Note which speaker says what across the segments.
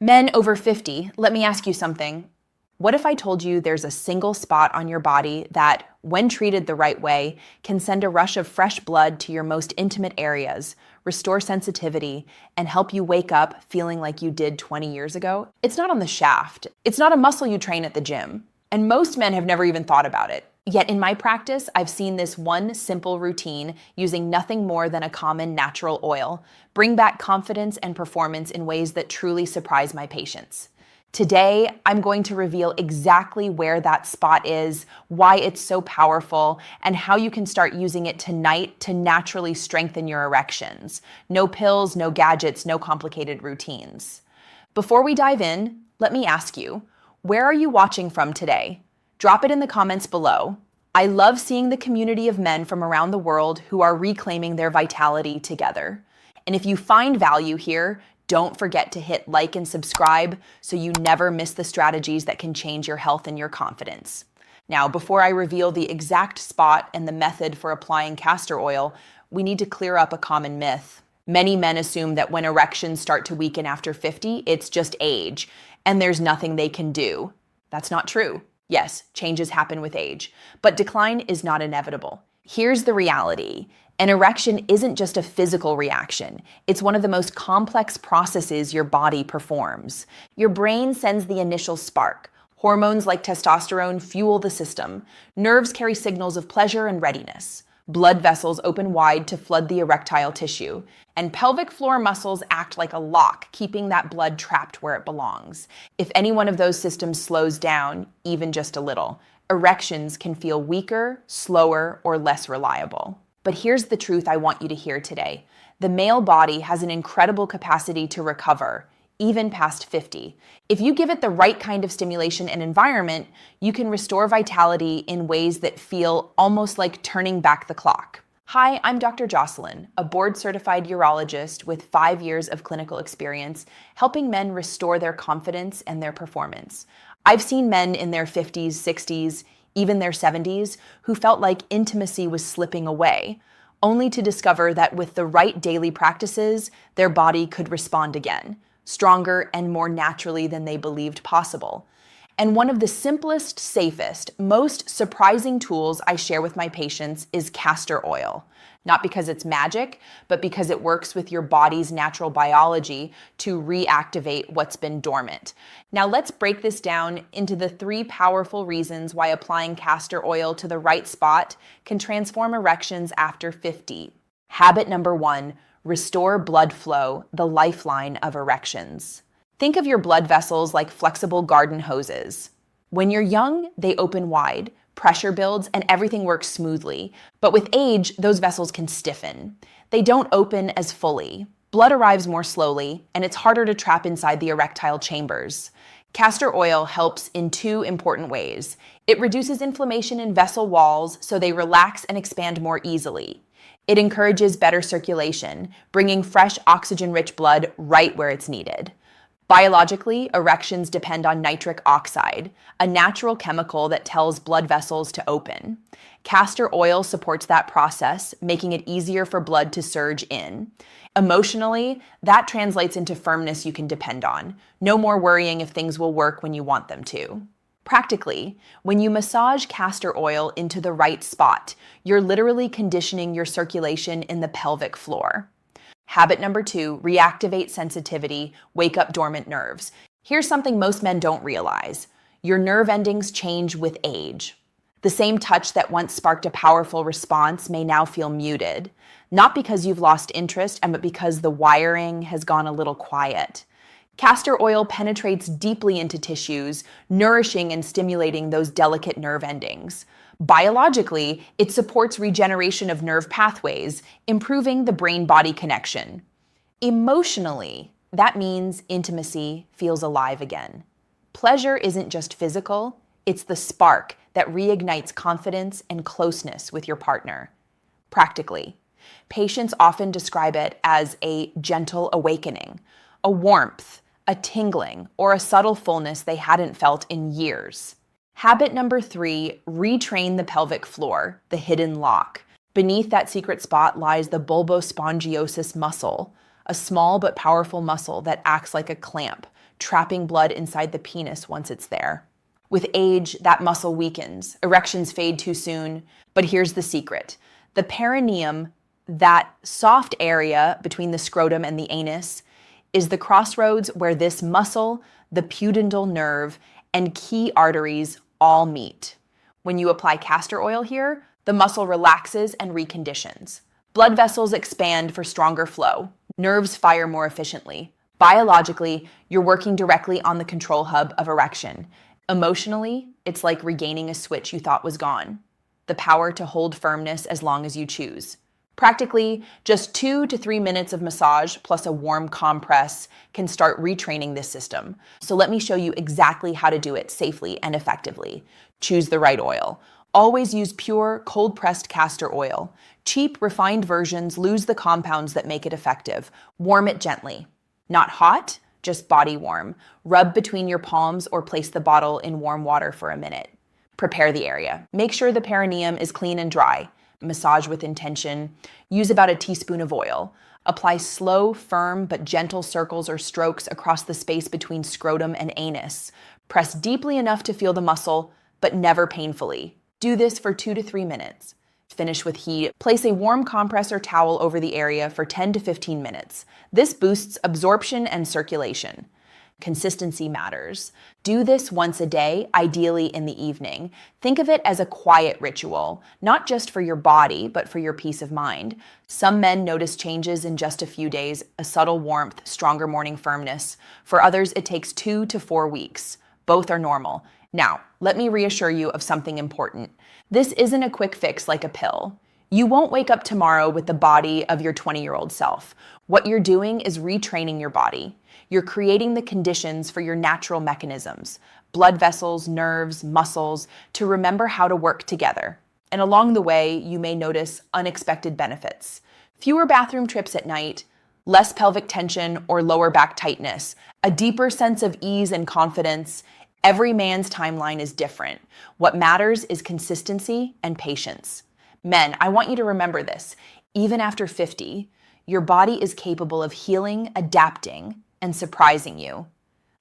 Speaker 1: Men over 50, let me ask you something. What if I told you there's a single spot on your body that, when treated the right way, can send a rush of fresh blood to your most intimate areas, restore sensitivity, and help you wake up feeling like you did 20 years ago? It's not on the shaft. It's not a muscle you train at the gym. And most men have never even thought about it. Yet in my practice, I've seen this one simple routine, using nothing more than a common natural oil, bring back confidence and performance in ways that truly surprise my patients. Today, I'm going to reveal exactly where that spot is, why it's so powerful, and how you can start using it tonight to naturally strengthen your erections. No pills, no gadgets, no complicated routines. Before we dive in, let me ask you, where are you watching from today? Drop it in the comments below. I love seeing the community of men from around the world who are reclaiming their vitality together. And if you find value here, don't forget to hit like and subscribe so you never miss the strategies that can change your health and your confidence. Now, before I reveal the exact spot and the method for applying castor oil, we need to clear up a common myth. Many men assume that when erections start to weaken after 50, it's just age, and there's nothing they can do. That's not true. Yes, changes happen with age, but decline is not inevitable. Here's the reality. An erection isn't just a physical reaction. It's one of the most complex processes your body performs. Your brain sends the initial spark. Hormones like testosterone fuel the system. Nerves carry signals of pleasure and readiness. Blood vessels open wide to flood the erectile tissue, and pelvic floor muscles act like a lock, keeping that blood trapped where it belongs. If any one of those systems slows down, even just a little, erections can feel weaker, slower, or less reliable. But here's the truth I want you to hear today. The male body has an incredible capacity to recover, even past 50. If you give it the right kind of stimulation and environment, you can restore vitality in ways that feel almost like turning back the clock. Hi, I'm Dr. Jocelyn, a board-certified urologist with 5 years of clinical experience, helping men restore their confidence and their performance. I've seen men in their 50s, 60s, even their 70s, who felt like intimacy was slipping away, only to discover that with the right daily practices, their body could respond again, stronger and more naturally than they believed possible. And one of the simplest, safest, most surprising tools I share with my patients is castor oil. Not because it's magic, but because it works with your body's natural biology to reactivate what's been dormant. Now let's break this down into the 3 powerful reasons why applying castor oil to the right spot can transform erections after 50. Habit number 1, restore blood flow, the lifeline of erections. Think of your blood vessels like flexible garden hoses. When you're young, they open wide, pressure builds, and everything works smoothly. But with age, those vessels can stiffen. They don't open as fully. Blood arrives more slowly, and it's harder to trap inside the erectile chambers. Castor oil helps in 2 important ways. It reduces inflammation in vessel walls so they relax and expand more easily. It encourages better circulation, bringing fresh oxygen-rich blood right where it's needed. Biologically, erections depend on nitric oxide, a natural chemical that tells blood vessels to open. Castor oil supports that process, making it easier for blood to surge in. Emotionally, that translates into firmness you can depend on. No more worrying if things will work when you want them to. Practically, when you massage castor oil into the right spot, you're literally conditioning your circulation in the pelvic floor. Habit number 2, reactivate sensitivity, wake up dormant nerves. Here's something most men don't realize. Your nerve endings change with age. The same touch that once sparked a powerful response may now feel muted, not because you've lost interest, but because the wiring has gone a little quiet. Castor oil penetrates deeply into tissues, nourishing and stimulating those delicate nerve endings. Biologically, it supports regeneration of nerve pathways, improving the brain-body connection. Emotionally, that means intimacy feels alive again. Pleasure isn't just physical, it's the spark that reignites confidence and closeness with your partner. Practically, patients often describe it as a gentle awakening, a warmth, a tingling, or a subtle fullness they hadn't felt in years. Habit number 3, retrain the pelvic floor, the hidden lock. Beneath that secret spot lies the bulbospongiosus muscle, a small but powerful muscle that acts like a clamp, trapping blood inside the penis once it's there. With age, that muscle weakens, erections fade too soon, but here's the secret. The perineum, that soft area between the scrotum and the anus, is the crossroads where this muscle, the pudendal nerve, and key arteries all meet. When you apply castor oil here, the muscle relaxes and reconditions. Blood vessels expand for stronger flow. Nerves fire more efficiently. Biologically, you're working directly on the control hub of erection. Emotionally, it's like regaining a switch you thought was gone. The power to hold firmness as long as you choose. Practically, just 2 to 3 minutes of massage plus a warm compress can start retraining this system. So let me show you exactly how to do it safely and effectively. Choose the right oil. Always use pure, cold-pressed castor oil. Cheap, refined versions lose the compounds that make it effective. Warm it gently. Not hot, just body warm. Rub between your palms or place the bottle in warm water for a minute. Prepare the area. Make sure the perineum is clean and dry. Massage with intention. Use about a teaspoon of oil. Apply slow, firm, but gentle circles or strokes across the space between scrotum and anus. Press deeply enough to feel the muscle, but never painfully. Do this for 2 to 3 minutes. Finish with heat. Place a warm compress or towel over the area for 10 to 15 minutes. This boosts absorption and circulation. Consistency matters. Do this once a day, ideally in the evening. Think of it as a quiet ritual, not just for your body, but for your peace of mind. Some men notice changes in just a few days, a subtle warmth, stronger morning firmness. For others, it takes 2 to 4 weeks. Both are normal. Now, let me reassure you of something important. This isn't a quick fix like a pill. You won't wake up tomorrow with the body of your 20-year-old self. What you're doing is retraining your body. You're creating the conditions for your natural mechanisms, blood vessels, nerves, muscles, to remember how to work together. And along the way, you may notice unexpected benefits. Fewer bathroom trips at night, less pelvic tension or lower back tightness, a deeper sense of ease and confidence. Every man's timeline is different. What matters is consistency and patience. Men, I want you to remember this. Even after 50, your body is capable of healing, adapting, and surprising you.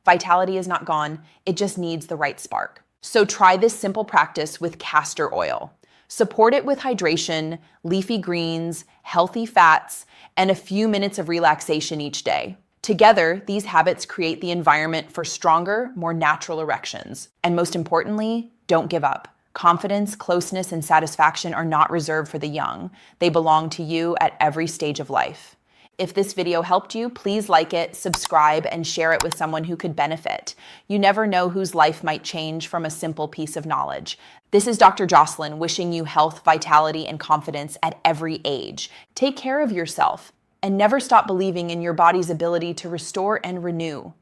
Speaker 1: Vitality is not gone, it just needs the right spark. So try this simple practice with castor oil. Support it with hydration, leafy greens, healthy fats, and a few minutes of relaxation each day. Together, these habits create the environment for stronger, more natural erections. And most importantly, don't give up. Confidence, closeness, and satisfaction are not reserved for the young. They belong to you at every stage of life. If this video helped you, please like it, subscribe, and share it with someone who could benefit. You never know whose life might change from a simple piece of knowledge. This is Dr. Jocelyn wishing you health, vitality, and confidence at every age. Take care of yourself and never stop believing in your body's ability to restore and renew.